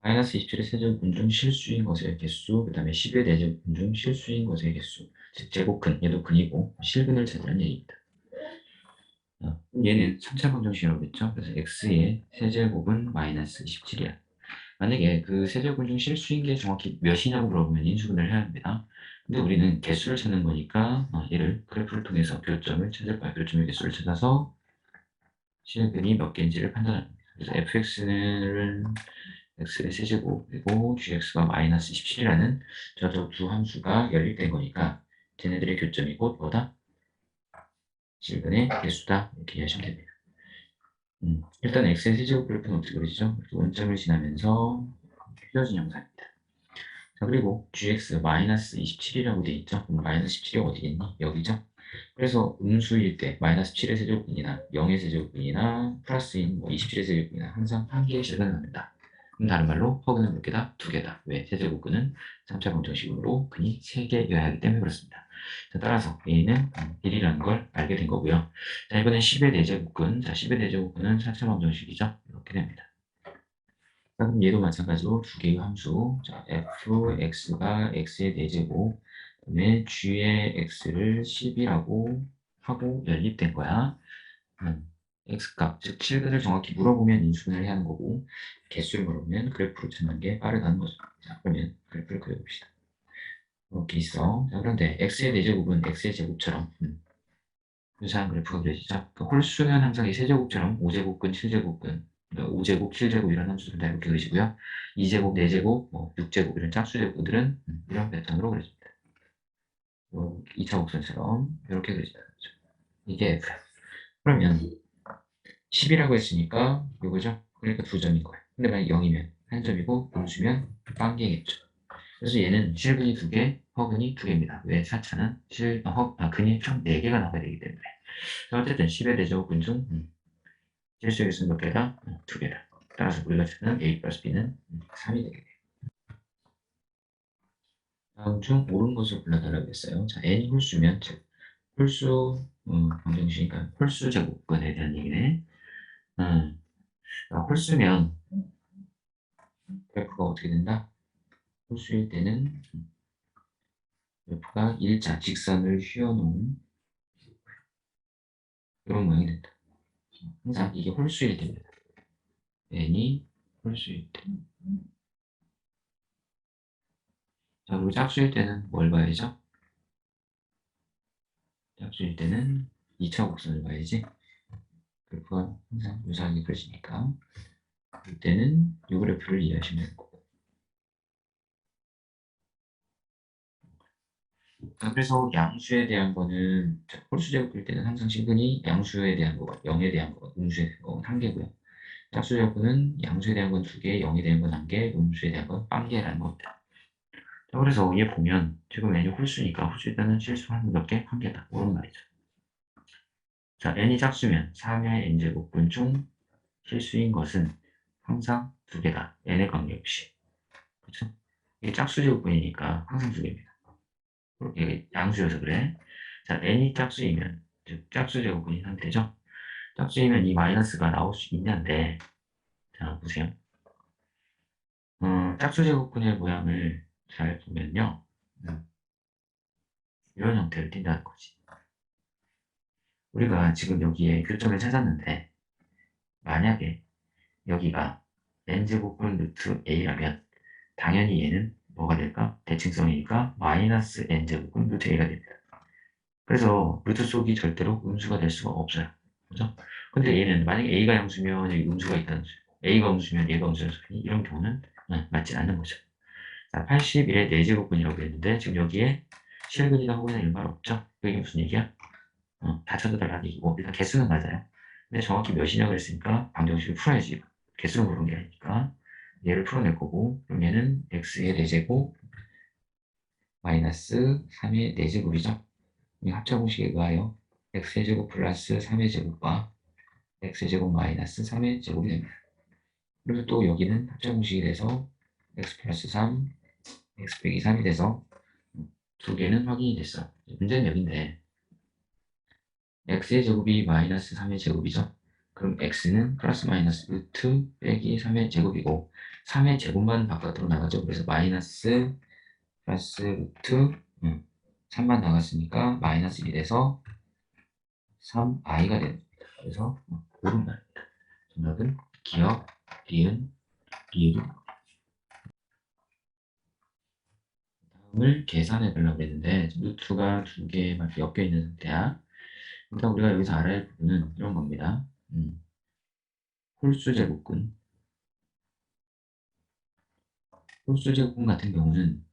마이너스 27의 세제곱근 중 실수인 것의 개수, 그 다음에 10의 대제곱근 중 실수인 것의 개수, 즉 제곱근, 얘도 근이고 실근을 찾으라는 얘기입니다. 얘는 3차 방정식이라고 했죠. 그래서 x의 세제곱은 마이너스 27이야. 만약에 그 세제곱근 중 실수인 게 정확히 몇이냐고 물어보면 인수분해를 해야 합니다. 근데 우리는 개수를 찾는 거니까 얘를 그래프를 통해서 교점을 찾을 거야. 교점의 개수를 찾아서 실근이 몇 개인지를 판단합니다. 그래서 fx는 x의 세제곱 그리고 gx가 마이너스 17이라는 저 두 함수가 연립된 거니까 쟤네들의 교점이 곧 뭐다? 실근의 개수다. 이렇게 이해하시면 됩니다. 일단 x의 세제곱 그래프는 어떻게 그리죠? 이렇게 원점을 지나면서 휘어진 형상입니다. 자, 그리고 gx 마이너스 27이라고 되어 있죠? 그럼 마이너스 17이 어디겠니? 여기죠? 그래서 음수일 때 마이너스 7의 세제곱분이나 0의 세제곱분이나 플러스인 27의 세제곱분이나 항상 한 개의 실근을 갖는다. 그럼 다른 말로 허근은 몇 개다? 두 개다. 왜? 세제곱근은 3차 방정식으로 근이 3개여야 하기 때문에 그렇습니다. 자, 따라서 A는 1이라는 걸 알게 된 거고요. 자, 이번엔 10의 대제곱근. 자, 10의 대제곱근은 4차 방정식이죠. 이렇게 됩니다. 자, 그럼 얘도 마찬가지로 두 개의 함수. 자, fx가 x의 대제곱, 그다음에 g의 x를 10이라고 하고 연립된 거야. x값, 즉 실근을 정확히 물어보면 인수분해를 해야 하는 거고, 개수를 물어보면 그래프로 찾는 게 빠르다는 거죠. 자, 그러면 그래프를 그려봅시다. 이렇게 있어. 자, 그런데 x의 대제곱은 x의 제곱처럼 유사한 그래프가 그려지죠. 그 홀수는 항상 이 세제곱처럼 5제곱근, 7제곱근, 5제곱, 7제곱 이런 함수들 다 이렇게 그리시고요. 2제곱, 4제곱, 6제곱 이런 짝수제곱들은 이런 패턴으로 그려집니다. 2차 곡선처럼 이렇게 그려집니다. 이게 F. 그러면 10이라고 했으니까 이거죠. 그러니까 두 점인 거예요. 근데 만약 0이면 한 점이고 음수면 빵개겠죠. 그래서 얘는 실근이 두 개, 허근이 두 개입니다. 왜 4차는 근이 총 4개가 나와야 되기 때문에. 자, 어쨌든 10의 대제곱근 중 실수의 수는 몇 개다? 두 개다. 따라서 우리가 찾는 A 플러스 B는 3이 되겠네요. 다음 중 옳은 것을 골라달라고 했어요. 자, N이 홀수면, 즉, 홀수, 방정식이니까 홀수 제곱근에 대한 얘기네. 홀수면 그래프가 어떻게 된다? 홀수일 때는 그래프가 일자, 직선을 휘어놓은 이런 모양이 된다. 항상 이게 홀수일 때입니다. N이 홀수일 때. 자, 그리고 짝수일 때는 뭘 봐야죠? 짝수일 때는 2차 곡선을 봐야지. 그래프가 항상 유사하게 그려지니까 이때는 이 그래프를 이해하시면 되고. 그래서 양수에 대한 거는 홀수 제곱일 때는 항상 실근이 양수에 대한 거가 0에 대한 거가 음수에 대한 거는 한 개고요. 짝수 제곱은 양수에 대한 건 두 개, 0에 대한 건 한 개, 음수에 대한 건 빵 개라는 겁니다. 자, 그래서 얘 보면 지금 n이 홀수니까 홀수일 때는 실수 몇 개? 한 개다. 그런 말이죠. 자, n이 짝수면 3의 n제곱분 중 실수인 것은 항상 두 개다. n의 관계없이. 그렇죠? 이게 짝수 제곱분이니까 항상 두 개입니다. 이게 양수여서 그래. 자, n이 짝수이면, 즉 짝수 제곱분인 상태죠. 짝수이면 이 마이너스가 나올 수 있는데, 자, 보세요. 짝수 제곱분의 모양을 잘 보면요. 이런 형태를 띈다는 거지. 우리가 지금 여기에 교점을 찾았는데, 만약에 여기가 n제곱분 루트 a라면, 당연히 얘는 뭐가 될까? 대칭성이니까 마이너스 n제곱분 루트 a가 됩니다. 그래서 루트 속이 절대로 음수가 될 수가 없어요. 그죠? 근데 얘는 만약에 a가 양수면 여기 음수가 있다는 소리, a가 음수면 얘가 음수라는 소리, 이런 경우는 맞지 않는 거죠. 자, 81의 4제곱분이라고 했는데 지금 여기에 실근이나 혹은 이런 말 없죠? 그게 무슨 얘기야? 다 찾아달라는 얘기고 일단 개수는 맞아요. 근데 정확히 몇이냐고 했으니까 방정식을 풀어야지. 개수를 물은 게 아니니까 얘를 풀어낼 거고 그럼 얘는 x의 4제곱 마이너스 3의 4제곱이죠. 이 합차공식에 의하여 x의 제곱 플러스 3의 제곱과 x의 제곱 마이너스 3의 제곱이 됩니다. 그리고 또 여기는 합차공식이 돼서 x 플러스 3, x 빼기 3이 돼서 두 개는 확인이 됐어. 문제는 여기인데 x의 제곱이 마이너스 3의 제곱이죠. 그럼 x는 플러스 마이너스 루트 빼기 3의 제곱이고 3의 제곱만 바깥으로 나가죠. 그래서 마이너스 플러스 루트 3만 나갔으니까 마이너스 1이 돼서 3i가 됩니다. 그래서 옳은 말입니다. 정답은 기억, 리은, 리을이 다음을 계산해 보려고 했는데 루트가 두 개밖에 엮여 있는 상태야. 일단 우리가 여기서 알아야 할 부분은 이런 겁니다. 홀수 제곱근. 홀수 제곱근 같은 경우는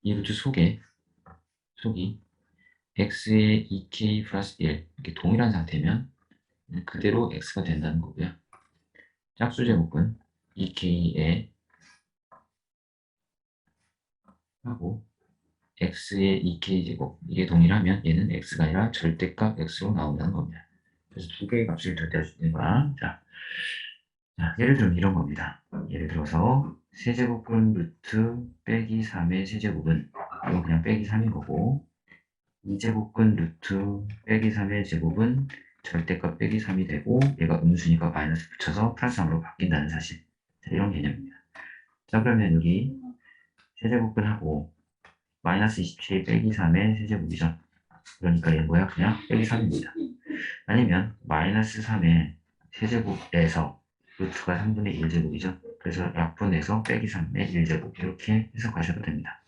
이 루트 속이 x의 2k 플러스 1 이렇게 동일한 상태면 그대로 x가 된다는 거고요. 짝수 제곱근 2k에 하고 x의 2k 제곱 이게 동일하면 얘는 x가 아니라 절대값 x로 나온다는 겁니다. 그래서 두 개의 값을 절대할 수 있는 거야. 자, 예를 들면 이런 겁니다. 예를 들어서 세제곱분 루트 빼기 3의 세제곱은 이건 그냥 빼기 3인 거고 2제곱근 루트 빼기 3의 제곱은 절대값 빼기 3이 되고 얘가 음수니까 마이너스 붙여서 플러스 3으로 바뀐다는 사실. 자, 이런 개념입니다. 자, 그러면 여기 세제곱근하고 마이너스 27 빼기 3의 세제곱이죠. 그러니까 얘는 뭐야? 그냥 빼기 3입니다. 아니면 마이너스 3의 세제곱에서 루트가 3분의 1제곱이죠. 그래서 약분해서 빼기 3의 1제곱 이렇게 해석하셔도 됩니다.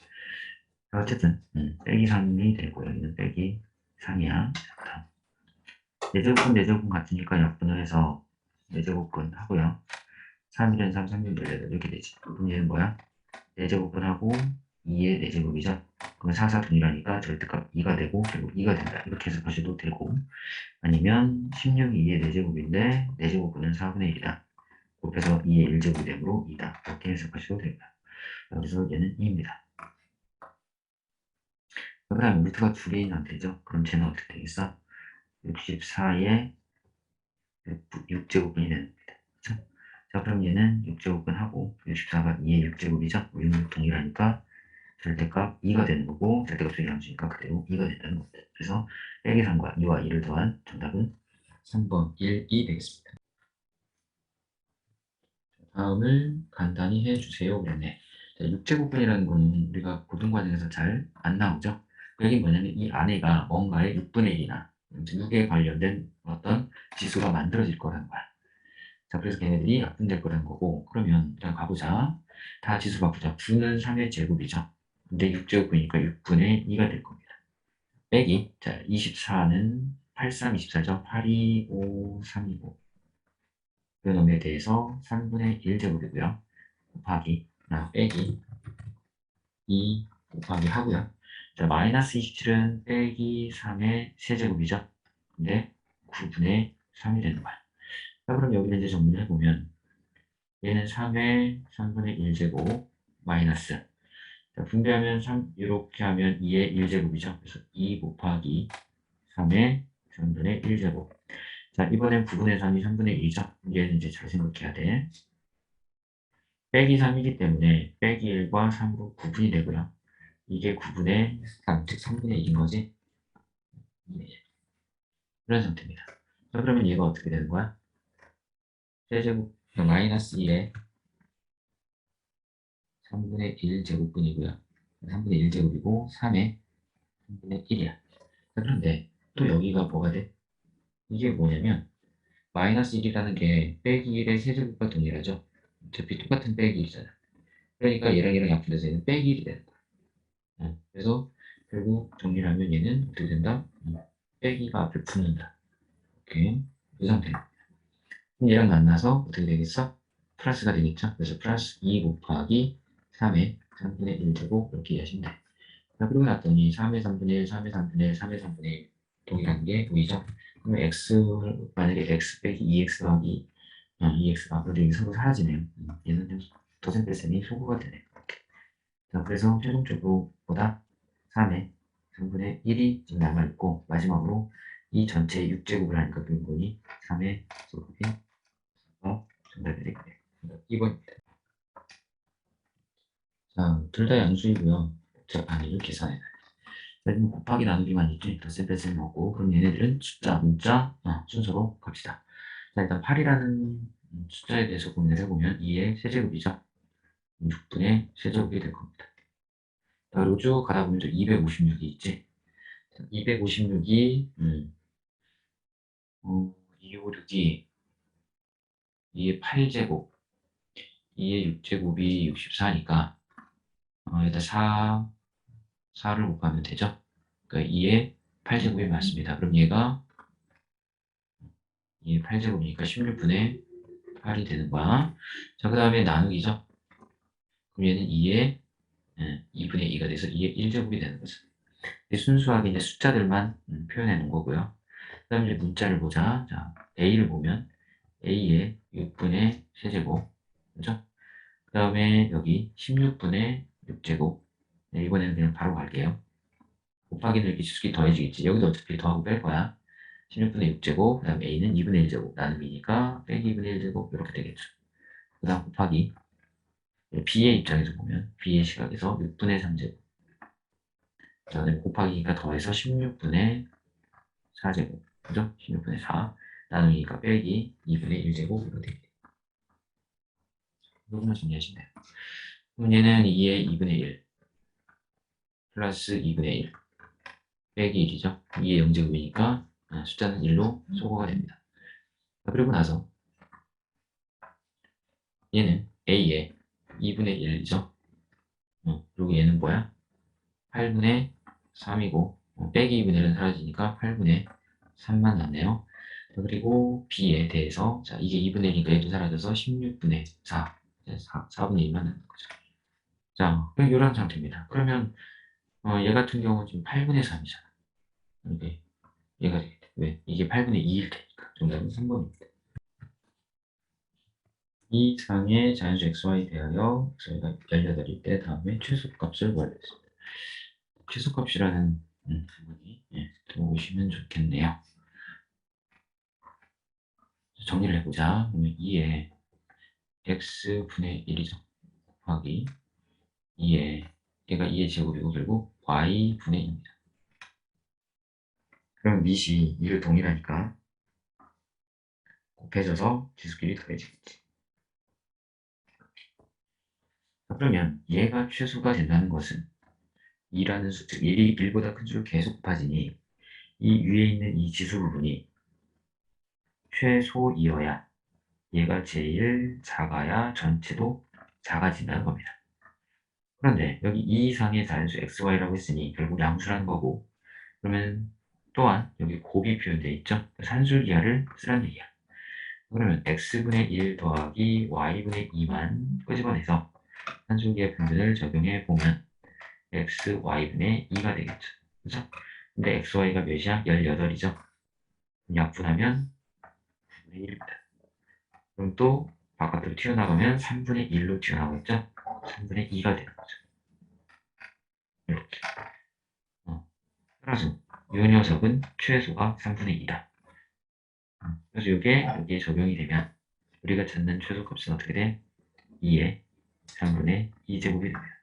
어쨌든 빼기 3이 되고 여기는 빼기 3이야. 4제곱근 4제곱근 같으니까 약분을 해서 4제곱근 하고요. 3일은 3, 3일 18 이렇게 되지. 그럼 얘는 뭐야? 4제곱근하고 2의 4제곱이죠. 그럼 4, 4 동일하니까 절대값 2가 되고 결국 2가 된다. 이렇게 해석하셔도 되고 아니면 16이 2의 4제곱인데 4제곱분은 4분의 1이다. 곱해서 2의 1제곱이 되므로 2다. 이렇게 해석하셔도 됩니다. 그래서 얘는 2입니다. 그 다음에 루트가 두 개인 상태죠. 그럼 쟤는 어떻게 되겠어? 64의 6제곱분이 되는 겁니다. 그렇죠? 자, 그럼 얘는 6제곱분 하고 64가 2의 6제곱이죠. 6은 동일하니까 절대값 2가 되는 거고 절대값 2이 함수니까 그대로 2가 된다는 겁니다. 그래서 빼기 3과 2와 2를 더한 정답은 3번 1, 2 되겠습니다. 다음을 간단히 해주세요. 그랬네. 6제곱분이라는 거는 우리가 고등과정에서 잘 안 나오죠. 여기 뭐냐면 이 안에가 뭔가의 6분의 1이나 6에 관련된 어떤 지수가 만들어질 거라는 거야. 자, 그래서 걔네들이 약분될 거라는 거고, 그러면 일단 가보자. 다 지수 바꾸자. 9는 3의 제곱이죠. 근데 6제곱이니까 6분의 2가 될 겁니다. 빼기, 자, 24는 8, 3, 24죠. 8, 2, 5, 3, 2, 5. 그 놈에 대해서 3분의 1제곱이고요. 곱하기, 빼기 2 곱하기 하고요. 자, 마이너스 27은 빼기 3의 세제곱이죠. 근데 9분의 3이 되는 거야. 자, 그럼 여기를 이제 정리를 해보면 얘는 3의 3분의 1제곱 마이너스 자, 분배하면 3 이렇게 하면 2의 1제곱이죠. 그래서 2 곱하기 3의 3분의 1제곱 자, 이번엔 9분의 3이 3분의 1이죠. 얘는 이제 잘 생각해야 돼. 빼기 3이기 때문에 빼기 1과 3으로 9분이 되고요. 이게 9분의 3, 즉 3분의 1인 거지. 네. 이런 상태입니다. 자, 그러면 얘가 어떻게 되는 거야? 세제곱 마이너스 1에 3분의 1제곱분이고요. 3분의 1제곱이고 3에 3분의 1이야. 자, 그런데 또 여기가 뭐가 돼? 이게 뭐냐면 마이너스 1이라는 게 빼기 1의 세제곱과 동일하죠. 어차피 똑같은 빼기 1이잖아. 그러니까 얘랑 약분돼서 얘는 빼기 1이 되는 거야. 그래서 결국 정리를 하면 얘는 어떻게 된다? 빼기가 앞을 붙는다. 이렇게 이 상태입니다. 그럼 얘랑 만나서 어떻게 되겠어? 플러스가 되겠죠? 그래서 플러스 2 곱하기 3의 3분의 1제곱 이렇게 이해하시면 돼. 자, 그러고 났더니 3의 3분의 1, 3의 3분의 1, 3의 3분의 1 동일한 게 보이죠? 그러면 x 만약에 x 빼기 2x 더하기 2x가 그래도 여기 서로 사라지네요. 얘는 좀 도생 뺄셈이 소구가 되네. 자, 그래서 최종적으로 보다 3의 3분의 1이 지금 남아있고 마지막으로 이 전체 6제곱을 하니까 결국이 3의 제곱이 정답이 되겠네요. 2번입니다. 자, 둘 다 양수이고요. 복잡한 일을 계산해요. 여기는 곱하기 나누기만 있지. 덧셈 뺄셈 없고. 그럼 얘네들은 숫자, 문자, 순서로 갑시다. 자, 일단 8이라는 숫자에 대해서 고민을 해보면 2의 세제곱이죠. 6분의 세제곱이 될 겁니다. 자, 그리고 쭉 가다 보면 256이 있지. 256이 256이 2의 8제곱, 2의 6제곱이 64니까 일단 4를 곱하면 되죠. 그러니까 2의 8제곱이 맞습니다. 그럼 얘가 2의 8제곱이니까 16분의 8이 되는 거야. 자, 그 다음에 나누기죠. 그럼 얘는 2의 2분의 2가 돼서 2의 1제곱이 되는 거죠. 순수하게 이제 숫자들만 표현해 놓은 거고요. 그 다음에 이제 문자를 보자. 자, A를 보면 A의 6분의 세제곱, 그죠? 그 다음에 여기 16분의 6제곱. 네, 이번에는 그냥 바로 갈게요. 곱하기 늘기 수식이 더해지겠지. 여기도 어차피 더하고 뺄 거야. 16분의 6제곱, 그 다음에 A는 2분의 1제곱, 나누기니까 빼기 2분의 1제곱, 이렇게 되겠죠. 그 다음 곱하기. B의 입장에서 보면, B의 시각에서 6분의 3제곱. 그 다음에 곱하기니까 더해서 16분의 4제곱. 그죠? 16분의 4. 나누기니까 빼기 2분의 1제곱, 이렇게 되겠죠. 이것만 정리하시면 돼요. 그럼 얘는 2의 2분의 1, 플러스 2분의 1, 빼기 1이죠. 2의 0제곱이니까 숫자는 1로 소거가 됩니다. 그리고 나서 얘는 A의 2분의 1이죠. 그리고 얘는 뭐야? 8분의 3이고 빼기 2분의 1은 사라지니까 8분의 3만 남네요. 그리고 B에 대해서 자 이게 2분의 1이니까 얘도 사라져서 16분의 4, 4분의 1만 남는 거죠. 자, 이런 상태입니다. 그러면 얘 같은 경우는 지금 8분의 3이잖아. 이게 얘가 되겠다. 왜? 이게 8분의 2일 테니까. 정답은 3번입니다. 이 상의 자연수 xy 대하여 xy가 18일 때 다음에 최소값을 구하겠습니다. 최소값이라는 부분이 들어오시면 좋겠네요. 정리를 해보자. 그러면 2에 x분의 1이죠. 곱하기 2에 얘가 2의 제곱이고 결국 y분의 2입니다. 그럼 밑이 2를 동일하니까 곱해져서 지수끼리 더해지겠지. 그러면 얘가 최소가 된다는 것은 2라는 숫자, 1보다 큰 수를 계속 곱하지니 이 위에 있는 이 지수 부분이 최소이어야 얘가 제일 작아야 전체도 작아진다는 겁니다. 그런데 여기 2 이상의 자연수 xy라고 했으니 결국 양수라는 거고 그러면 또한 여기 곱이 표현되어 있죠. 산술기하를 쓰라는 얘기야. 그러면 x분의 1 더하기 y분의 2만 끄집어내서 산술기하 평균을 적용해 보면 x, y분의 2가 되겠죠. 그죠? 근데 x, y가 몇이야? 18이죠. 약분하면 3분의 1입니다. 그럼 또 바깥으로 튀어나가면 3분의 1로 튀어나가겠죠? 3분의 2가 되는 거죠. 이렇게. 따라서 이 녀석은 최소가 3분의 2다. 그래서 이게 여기에 적용이 되면 우리가 찾는 최소값은 어떻게 돼? 2의 3분의 2제곱이 됩니다.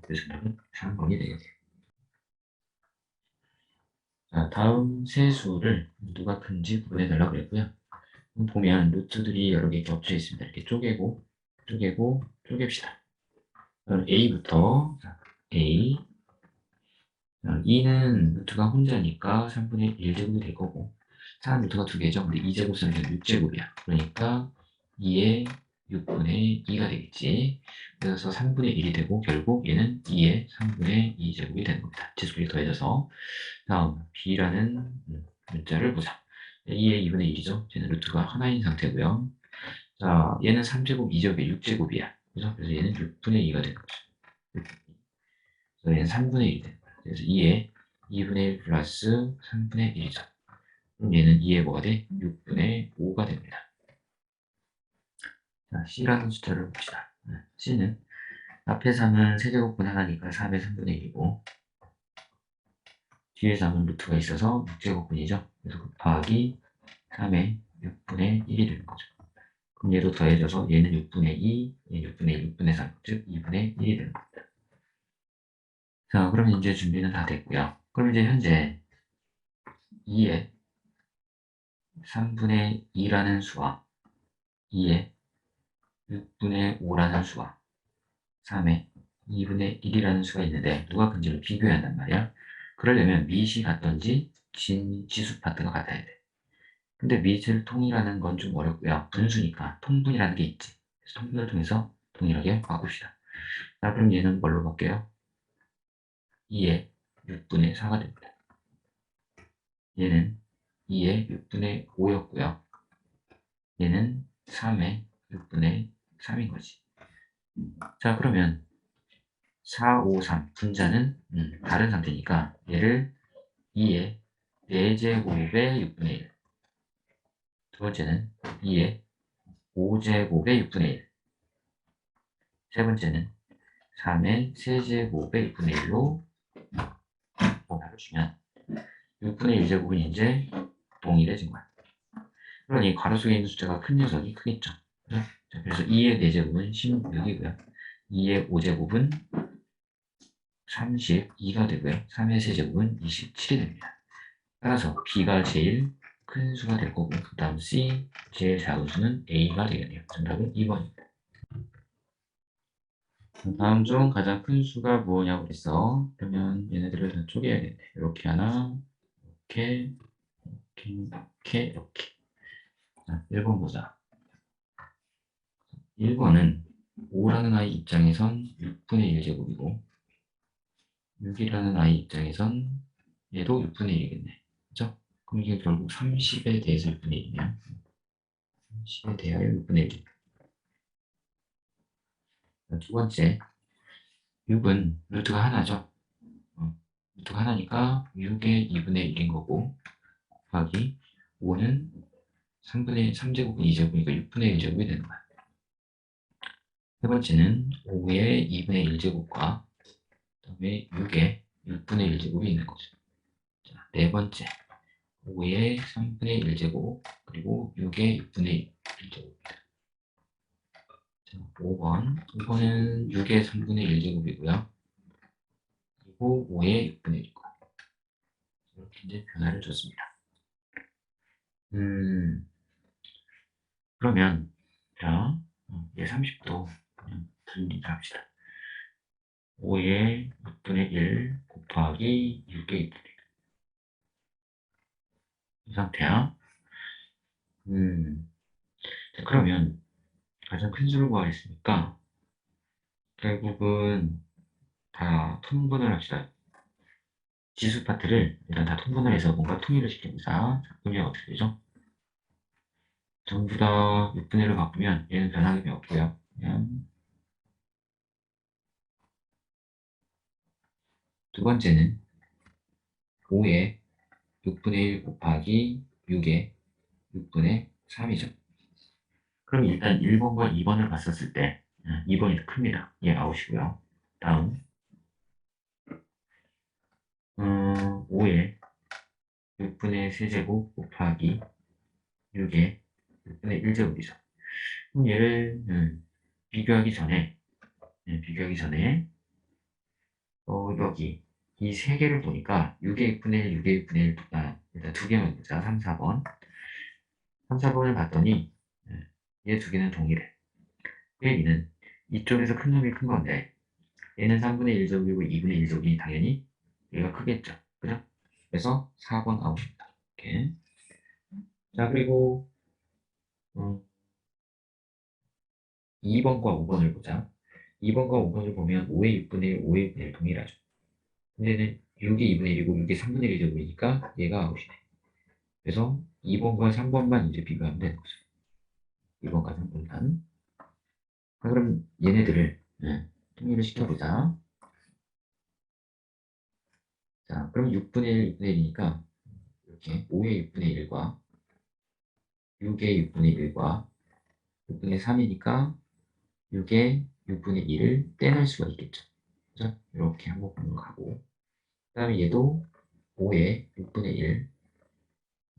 그래서 정답은 3번이 되겠네요. 자, 다음 세 수를 누가 큰지 구분해달라고 그랬고요. 보면 루트들이 여러 개 겹쳐 있습니다. 이렇게 쪼개고, 쪼개고, 쪼갭시다. A부터, A. 2는 루트가 혼자니까 3분의 1제곱이 될 거고, 4는 루트가 두 개죠. 근데 2제곱은 6제곱이야. 그러니까 2의 6분의 2가 되겠지. 그래서 3분의 1이 되고, 결국 얘는 2의 3분의 2제곱이 되는 겁니다. 지수끼리 더해져서. 다음, B라는 문자를 보자. 2의 2분의 1이죠. 쟤는 루트가 하나인 상태고요. 자, 얘는 3제곱, 2제곱이 6제곱이야. 그죠? 그래서 얘는 6분의 2가 되는 거죠. 그래서 얘는 3분의 1이 되는 거야. 그래서 2에 2분의 1 플러스 3분의 1이죠. 그럼 얘는 2에 뭐가 돼? 6분의 5가 됩니다. 자, C라는 숫자를 봅시다. C는 앞에 3은 세제곱분 하나니까 3의 3분의 1이고 뒤에 3은 루트가 있어서 6제곱분이죠. 그래서 곱하기 3의 6분의 1이 되는 거죠. 그럼 얘도 더해져서 얘는 6분의 2, 얘 6분의 1, 6분의 3, 즉 2분의 1이 되는 겁니다. 자, 그러면 이제 준비는 다 됐고요. 그럼 이제 현재 2의 3분의 2라는 수와 2의 6분의 5라는 수와 3의 2분의 1이라는 수가 있는데 누가 큰지를 비교해야 한단 말이야. 그러려면 밑이 같던지 지수 파트가 같아야 돼. 근데 밑을 통일하는 건 좀 어렵고요. 분수니까 통분이라는 게 있지. 그래서 통분을 통해서 동일하게 바꿉시다. 자, 그럼 얘는 뭘로 바뀌어요? 2의 6분의 4가 됩니다. 얘는 2의 6분의 5였고요. 얘는 3의 6분의 3인 거지. 자, 그러면 4, 5, 3 분자는 다른 상태니까 얘를 2의 4제곱의 6분의 1. 두 번째는 2의 5제곱의 6분의 1. 세 번째는 3의 세제곱의 6분의 1로 변화를 주면 6분의 1제곱은 이제 동일해진 거야. 그러니 괄호 속에 있는 숫자가 큰 녀석이 크겠죠. 그래? 자, 그래서 2의 4제곱은 16이고요. 2의 5제곱은 32가 되고요. 3의 세제곱은 27이 됩니다. 따라서 B가 제일 큰 수가 될 거고 그 다음 C 제일 작은 수는 A가 되겠네요. 정답은 2번입니다. 다음 중 가장 큰 수가 무엇냐고 그랬어. 그러면 얘네들을 다 쪼개야겠네. 이렇게 하나, 이렇게, 이렇게, 이렇게. 자, 1번 보자. 1번은 5라는 아이 입장에선 6분의 1제곱이고 6이라는 아이 입장에선 얘도 6분의 1이겠네. 그죠? 그럼 이게 결국 30에 대해서 6분의 1이냐? 30에 대하여 6분의 1. 두 번째, 6은 루트가 하나죠. 루트가 하나니까 6의 2분의 1인 거고 곱하기 5는 3분의 3제곱은 2제곱이니까 6분의 1제곱이 되는 거야. 세 번째는 5의 2분의 1제곱과 그다음에 6의 6분의 1제곱이 있는 거죠. 자, 네 번째, 5의 3분의 1제곱 그리고 6의 6분의 1제곱입니다. 자, 5번은 6의 3분의 1제곱이고요. 그리고 5의 6분의 1이고 이렇게 이제 변화를 줬습니다. 그러면 자, 얘 30도 그냥 들린다 합시다. 5의 6분의 1 곱하기 6의 6분의 1. 이 상태야. 자, 그러면 가장 큰 수를 구하겠으니까 결국은 다 통분을 합시다. 지수 파트를 일단 다 통분을 해서 뭔가 통일을 시킵니다. 자, 그러면 어떻게 되죠? 전부 다 6분의 1로 바꾸면 얘는 변화점이 없고요. 그냥 두 번째는 5의 6분의 1 곱하기 6의 6분의 3이죠. 그럼 일단 1번과 2번을 봤었을 때 2번이 더 큽니다. 얘 아웃이고요. 다음 5의 6분의 세제곱 곱하기 6의 6분의 1제곱이죠. 그럼 얘를 비교하기 전에 여기 이 세 개를 보니까 6의 6분의 1, 6의 6분의 1, 일단 두 개만 보자. 3, 4번. 3, 4번을 봤더니 얘 두 개는 동일해. 얘는 이쪽에서 큰 놈이 큰 건데 얘는 3분의 1제곱이고 2분의 1제곱이니 당연히 얘가 크겠죠. 그죠? 그래서 4번 아웃입니다. 이렇게. 자, 그리고 2번과 5번을 보자. 2번과 5번을 보면 5의 6분의 1, 5의 6분의 1 동일하죠. 근데 얘는 6의 2분의 1이고 6의 3분의 1제곱이니까 얘가 아웃이네. 그래서 2번과 3번만 이제 비교하면 되는 거죠. 2번과 3번만. 그럼 얘네들을 통일을 시켜보자. 자, 그럼 6분의 1, 6분의 1이니까 이렇게 5의 6분의 1과 6의 6분의 1과 6분의 3이니까 6의 6분의 1을 떼낼 수가 있겠죠. 그죠? 이렇게 한번 가고 그 다음에 얘도 5의 6분의 1,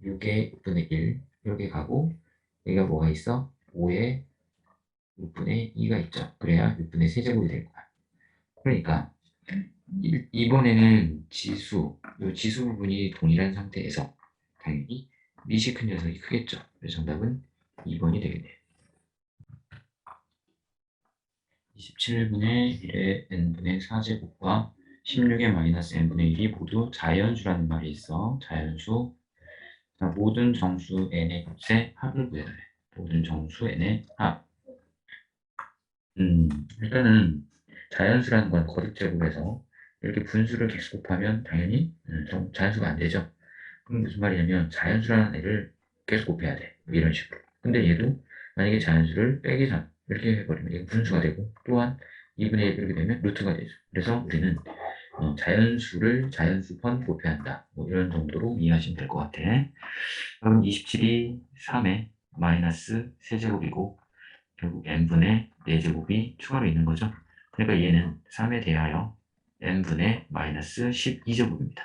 6의 6분의 1 이렇게 가고 얘가 뭐가 있어? 5의 6분의 2가 있죠. 그래야 6분의 세제곱이 될 거야. 그러니까 이번에는 요 지수 부분이 동일한 상태에서 당연히 밑이 큰 녀석이 크겠죠. 그래서 정답은 2번이 되겠네요. 27분의 1의 n분의 4제곱과 16의 마이너스 n분의 1이 모두 자연수라는 말이 있어. 자연수. 자, 모든 정수 n의 값의 합을 구해야 돼. 모든 정수 n의 합. 일단은 자연수라는 건 거듭제곱해서 이렇게 분수를 계속 곱하면 당연히 자연수가 안 되죠. 그럼 무슨 말이냐면 자연수라는 애를 계속 곱해야 돼. 뭐 이런 식으로. 근데 얘도 만약에 자연수를 빼기 3 이렇게 해버리면 이게 분수가 되고 또한 2분의 1 이렇게 되면 루트가 되죠. 그래서 우리는 자연수를 자연수번 곱해야 한다. 뭐 이런 정도로 이해하시면 될 것 같아. 그럼 27이 3의 마이너스 세제곱이고 결국 n분의 4제곱이 추가로 있는 거죠. 그러니까 얘는 3에 대하여 n분의 마이너스 12제곱입니다.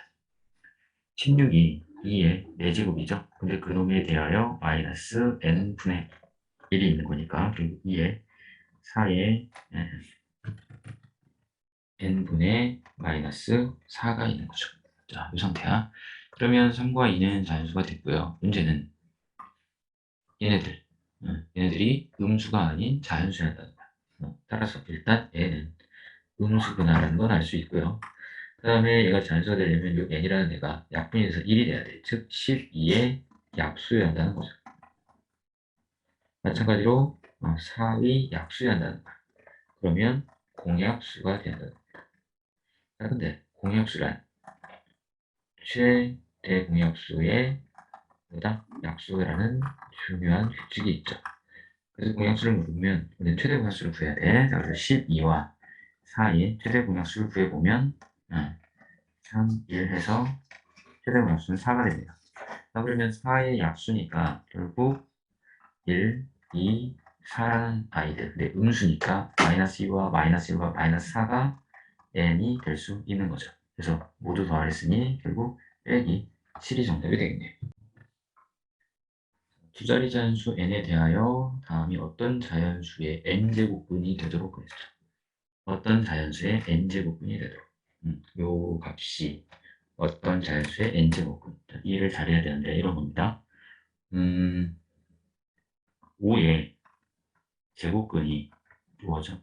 16이 2의 4제곱이죠. 근데 그놈에 대하여 마이너스 n분의 1이 있는 거니까 결국 2의 4의 n분의 마이너스 4가 있는 거죠. 자, 이 상태야. 그러면 3과 2는 자연수가 됐고요. 문제는 얘네들이 음수가 아닌 자연수였다는 거야. 따라서 일단 얘는 음수구나라는 건 알 수 있고요. 그 다음에 얘가 자연수가 되려면 이 n이라는 애가 약분에서 1이 돼야 돼. 즉 12의 약수여야 한다는 거죠. 마찬가지로 4의 약수여야 한다는 거야. 그러면 공약수가 된다는 거야. 자, 근데 공약수란 최대 공약수의 보다 약수라는 중요한 규칙이 있죠. 그래서 공약수를 물으면 우리는 최대 공약수를 구해야 돼. 자, 그래서 12와 4의 최대 공약수를 구해보면 3, 1 해서 최대 공약수는 4가 됩니다. 자, 그러면 4의 약수니까 결국 1, 2, 4라는 아이들. 근데 음수니까 마이너스 2와 마이너스 1과 마이너스 4가 n이 될 수 있는 거죠. 그래서 모두 더하랬으니 결국 빼기 7이 정답이 되겠네요. 두 자리 자연수 n에 대하여 다음이 어떤 자연수의 n제곱분이 되도록 그랬죠. 어떤 자연수의 n제곱분이 되도록. 요 값이 어떤 자연수의 n제곱분. 이해를 잘해야 되는데 이런 겁니다. 5의 제곱근이 뭐죠?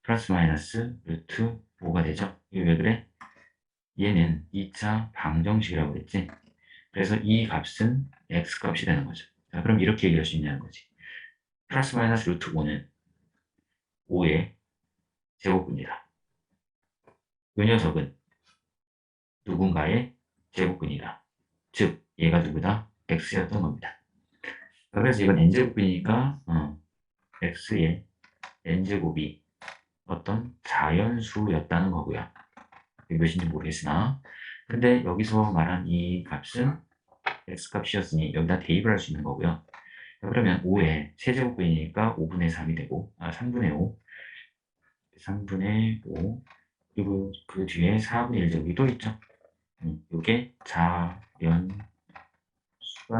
플러스 마이너스 루트 5가 되죠. 이게 왜 그래? 얘는 2차 방정식이라고 그랬지. 그래서 이 값은 x값이 되는 거죠. 자, 그럼 이렇게 얘기할 수 있냐는 거지. 플러스 마이너스 루트 5는 5의 제곱근이다. 이 녀석은 누군가의 제곱근이다. 즉, 얘가 누구다? x였던 겁니다. 그래서 이건 n제곱이니까 x의 n제곱이 어떤 자연수였다는 거고요. 몇인지 모르겠으나 근데 여기서 말한 이 값은 x값이었으니 여기다 대입을 할 수 있는 거고요. 그러면 5의 세제곱근이니까 5분의 3이 되고 3분의 5 3분의 5 그리고 그 뒤에 4분의 1제곱이 또 있죠. 이게 자연수가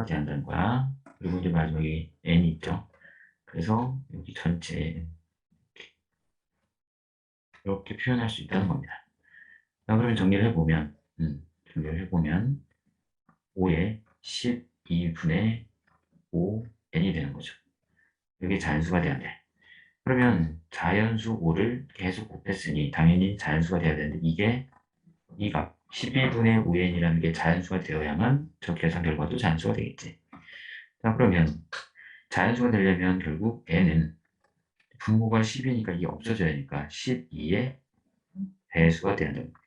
된다는 거야. 그리고 이제 마지막에 n이 있죠. 그래서 여기 전체 이렇게 표현할 수 있다는 겁니다. 자, 그러면 정리를 해보면 5의 12분의 5n이 되는 거죠. 이게 자연수가 돼야 돼. 그러면 자연수 5를 계속 곱했으니 당연히 자연수가 돼야 되는데 이게 이 값 12분의 5n이라는 게 자연수가 되어야만 저 계산 결과도 자연수가 되겠지. 자, 그러면 자연수가 되려면 결국 n은 분모가 10이니까 이게 없어져야 하니까 12의 배수가 돼야 됩니다.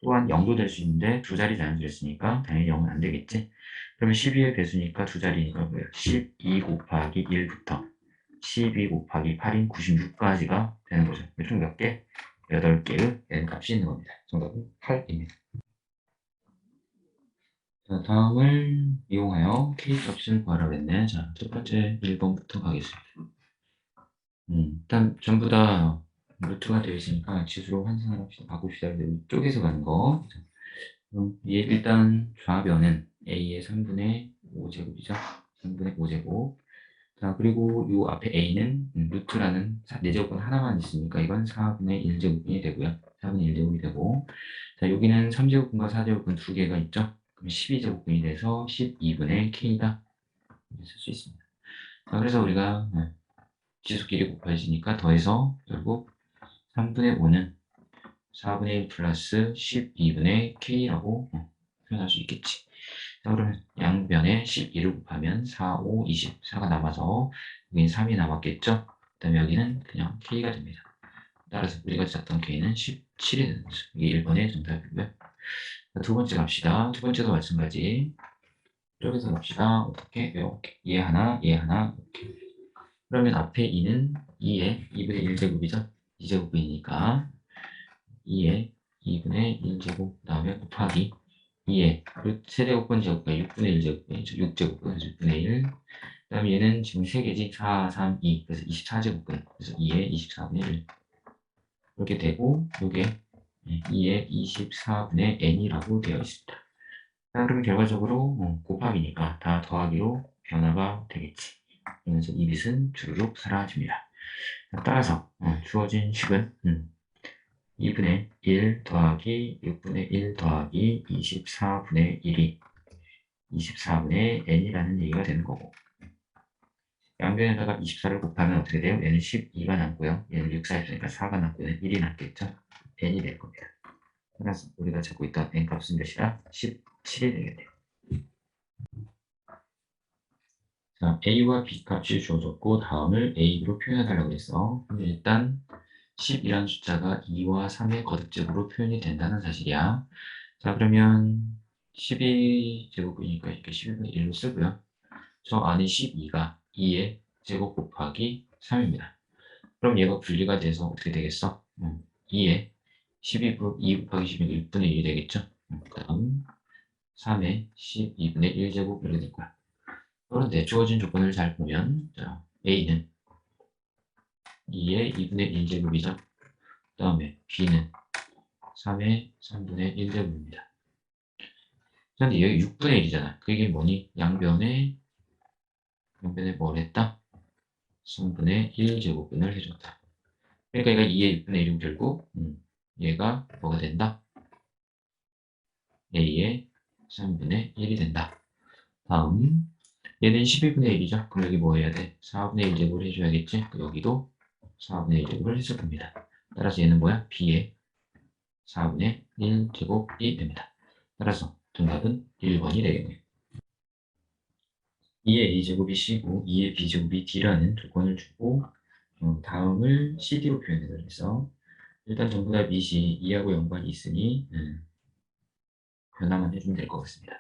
또한 0도 될 수 있는데 두 자리 자연수였으니까 당연히 0은 안 되겠지. 그러면 12의 배수니까 두 자리니까 뭐예요? 12 곱하기 1부터 12 곱하기 8인 96까지가 되는 거죠. 총 몇 개? 8개의 n값이 있는 겁니다. 정답은 8입니다. 자, 다음을 이용하여 k값을 구하라겠네. 자, 첫 번째 1번부터 가겠습니다. 일단 전부 다 루트가 되어 있으니까 지수로 환산을 합시다. 바꿉시다. 이쪽에서 가는 거. 그럼 얘 일단 좌변은 a의 3분의 5제곱이죠. 3분의 5제곱. 자, 그리고 요 앞에 a는 루트라는 4제곱은 하나만 있으니까 이건 4분의 1제곱이 되고요. 4분의 1제곱이 되고, 자, 여기는 3제곱분과 4제곱분 두 개가 있죠? 그럼 12제곱분이 돼서 12분의 K다. 쓸 수 있습니다. 자, 그래서 우리가 지수끼리 곱해지니까 더해서 결국 3분의 5는 4분의 1 플러스 12분의 K라고 표현할 수 있겠지. 자, 그러면 양변에 12를 곱하면 4, 5, 24가 남아서 여기는 3이 남았겠죠? 그 다음에 여기는 그냥 K가 됩니다. 따라서 우리가 찾던 K는 17이 되는 거죠. 이게 1번의 정답이고요. 두 번째 갑시다. 두 번째도 마찬가지. 이렇게서 갑시다. 어떻게? 이렇게. 얘 하나, 얘 하나, 이렇게. 그러면 앞에 2는 2의 2분의 1제곱이죠? 2제곱이니까 2의 2분의 1제곱, 그 다음에 곱하기 2의 세제곱분 제곱과 6분의 1제곱분이죠. 6제곱분, 6분의 1. 그 다음에 얘는 지금 3개지. 4, 3, 2. 그래서 24제곱분. 그래서 2의 24분의 1. 이렇게 되고, 요게 2의 24분의 n이라고 되어 있습니다. 자, 그러면 결과적으로 곱하기니까 다 더하기로 변화가 되겠지. 그러면서 이 빛은 주르륵 사라집니다. 자, 따라서 주어진 식은 2분의 1 더하기 6분의 1 더하기 24분의 1이 24분의 n이라는 얘기가 되는 거고, 양변에다가 24를 곱하면 어떻게 돼요? 얘는 12가 남고요. 얘는 6, 4, 있으니까 4가 남고 얘는 1이 남겠죠? n이 될 겁니다. 그래서 우리가 찾고 있던 n 값은 몇이다? 17이 되겠네요. 자, a와 b 값이 주어졌고 다음을 a, b로 표현해달라고 했어. 일단 10이라는 숫자가 2와 3의 거듭제곱으로 표현이 된다는 사실이야. 자, 그러면 12제곱이니까 이렇게 11분의 1로 쓰고요. 저 안에 12가 2의 제곱 곱하기 3입니다. 그럼 얘가 분리가 돼서 어떻게 되겠어? 2에 2 곱하기 12가 6분의 1이 되겠죠? 그 다음 3에 12분의 1제곱 이렇게 될 거야. 그런데 주어진 조건을 잘 보면 자, A는 2의 2분의 1제곱이죠. 그 다음에 B는 3의 3분의 1제곱입니다. 그런데 여기 6분의 1이잖아. 그게 뭐니? 양변에 뭘 했다? 3분의 1제곱분을 해줬다. 그러니까 얘가 2의 6분의 1이면 결국 얘가 뭐가 된다? A의 3분의 1이 된다. 다음 얘는 12분의 1이죠. 그럼 여기 뭐 해야 돼? 4분의 1제곱을 해줘야겠지? 여기도 4분의 1제곱을 했을 겁니다. 따라서 얘는 뭐야? B의 4분의 1제곱이 됩니다. 따라서 정답은 1번이 되겠네요. 2의 A제곱이 C고 2의 B제곱이 D라는 조건을 주고 다음을 CD로 표현해서 그래서 일단 전부 다 밑이 2하고 연관이 있으니 변화만 해주면 될 것 같습니다.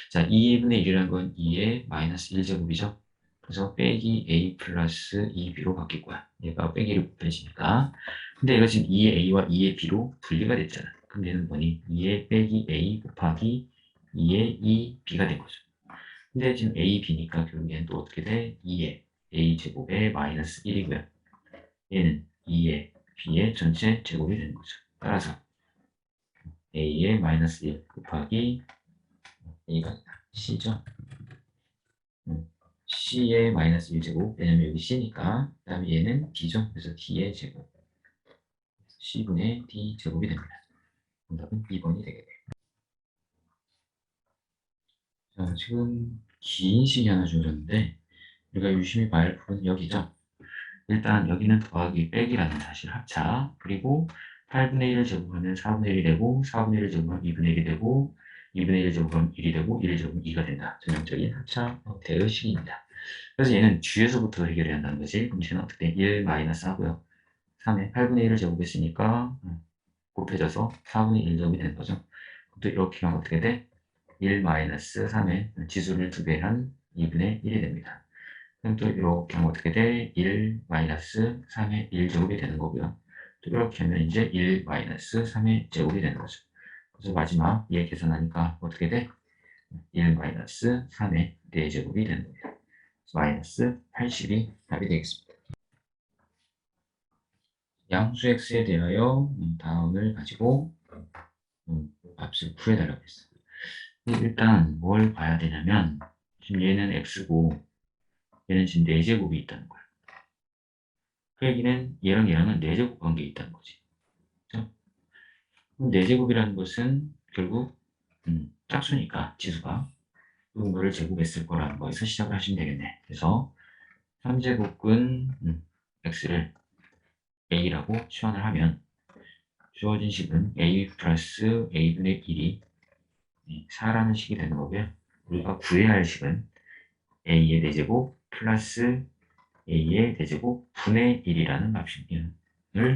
자, 2분의 1이라는 건 2의 마이너스 1제곱이죠. 그래서 빼기 A 플러스 2B로 바뀔 거야. 얘가 빼기를 곱해지니까. 근데 얘가 지금 2의 A와 2의 B로 분리가 됐잖아. 그럼 얘는 뭐니? 2의 빼기 A 곱하기 2의 2B가 된 거죠. 근데 지금 A, B니까 결국엔 또 어떻게 돼? 2의 A 제곱에 마이너스 1이고요. 얘는 2의 B의 전체 제곱이 되는 거죠. 따라서 A의 마이너스 1 곱하기 A가 C죠. C의 마이너스 1제곱. 왜냐면 여기 C니까. 그 다음에 얘는 D죠. 그래서 D의 제곱. C분의 D 제곱이 됩니다. 정답은 2번이 되겠네요. 자, 지금 긴 식이 하나 주어졌는데 우리가 유심히 봐야 할 부분은 여기죠. 일단 여기는 더하기 빼기라는 사실 합차. 그리고 8분의 1을 제곱하면 4분의 1이 되고 4분의 1을 제곱하면 2분의 1이 되고 2분의 1을 제곱하면 1이 되고 1을 제곱하면 2가 된다. 전형적인 합차 형태의 식입니다. 그래서 얘는 뒤에서부터 해결해야 한다는 거지. 그럼 쟤는 어떻게 돼? 1 마이너스 하고요. 3에 8분의 1을 제곱했으니까 곱해져서 4분의 1 제곱이 되는 거죠. 또 이렇게 하면 어떻게 돼? 1 마이너스 3에 지수를 2배 한 2분의 1이 됩니다. 그럼 또 이렇게 하면 어떻게 돼? 1 마이너스 3의 1제곱이 되는 거고요. 또 이렇게 하면 이제 1 마이너스 3의 제곱이 되는 거죠. 그래서 마지막 얘 계산하니까 어떻게 돼? 1 마이너스 3의 4제곱이 되는 겁니다. 마이너스 80이 답이 되겠습니다. 양수 x에 대하여 다음을 가지고 값을 구해달라고 했어요. 일단 뭘 봐야 되냐면 지금 얘는 x고 얘는 지금 4제곱이 있다는 거야. 그 얘기는 얘랑 얘랑은 4제곱 관계에 있다는 거지. 그렇죠? 4제곱이라는 것은 결국 짝수니까 지수가 이거를 제곱했을 거라는 거에서 시작을 하시면 되겠네. 그래서 3제곱근 x를 a라고 치환을 하면 주어진 식은 a 플러스 a분의 1이 4라는 식이 되는 거고요. 우리가 구해야 할 식은 a의 4제곱 플러스 a의 4제곱 분의 1이라는 값을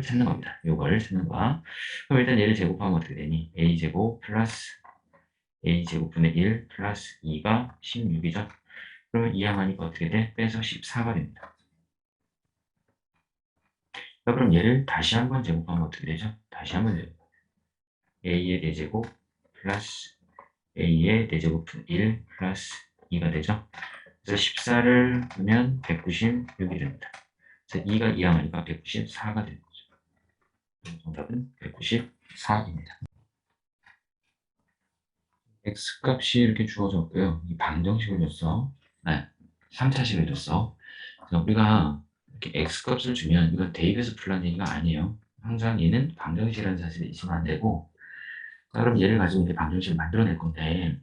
찾는 겁니다. 요걸 찾는 거야. 그럼 일단 얘를 제곱하면 어떻게 되니? a제곱 플러스 a제곱분의 1 플러스 2가 16이죠. 그러면 2 항하니까 어떻게 돼? 빼서 14가 됩니다. 자, 그럼 얘를 다시 한번 제곱하면 어떻게 되죠? 다시 한번 제곱. a의 4제곱 플러스 a의 4제곱분 1 플러스 2가 되죠. 그래서 14를 하면 196이 됩니다. 그래서 2가 2 항하니까 194가 되는 거죠. 정답은 194입니다. x값이 이렇게 주어졌고요. 이 방정식을 줬어. 네, 3차식을 줬어. 그래서 우리가 이렇게 x값을 주면 이건 대입해서 풀라는 얘기가 아니에요. 항상 얘는 방정식이라는 사실을 잊으면 안 되고, 자, 그럼 얘를 가지고 이제 방정식을 만들어낼 건데,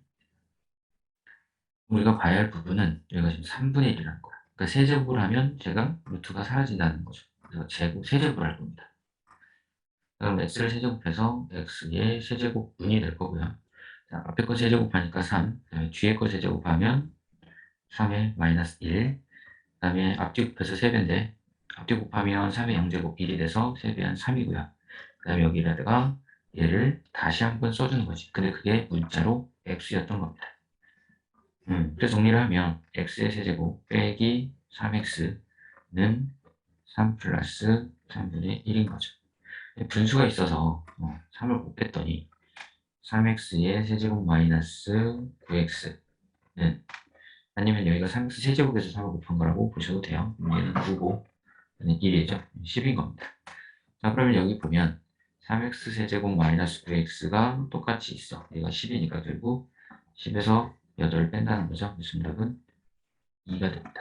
우리가 봐야 할 부분은 여기가 지금 3분의 1이라는 거야. 그러니까 세제곱을 하면 제가 루트가 사라진다는 거죠. 그래서 세제곱을 할 겁니다. 그럼 x를 세제곱해서 x의 세제곱분이 될 거고요. 자, 앞에 거 세제곱하니까 3, 뒤에 거 세제곱하면 3의 마이너스 1, 그 다음에 앞뒤 곱해서 3배인데 앞뒤 곱하면 3의 0제곱 1이 돼서 3배한 3이고요. 그 다음에 여기다가 얘를 다시 한번 써주는 거지. 근데 그게 문자로 x였던 겁니다. 그래서 정리를 하면 x의 세제곱 빼기 3x는 3 플러스 3분의 1인 거죠. 분수가 있어서 3을 못 뺐더니 3x의 세제곱 마이너스 9x는 아니면 여기가 3x 세제곱에서 3을 곱한 거라고 보셔도 돼요. 얘는 9고 얘는 1이죠. 10인 겁니다. 자, 그러면 여기 보면 3x 세제곱 마이너스 9x가 똑같이 있어. 얘가 10이니까 결국 10에서 8 뺀다는 거죠. 정답은 2가 됩니다.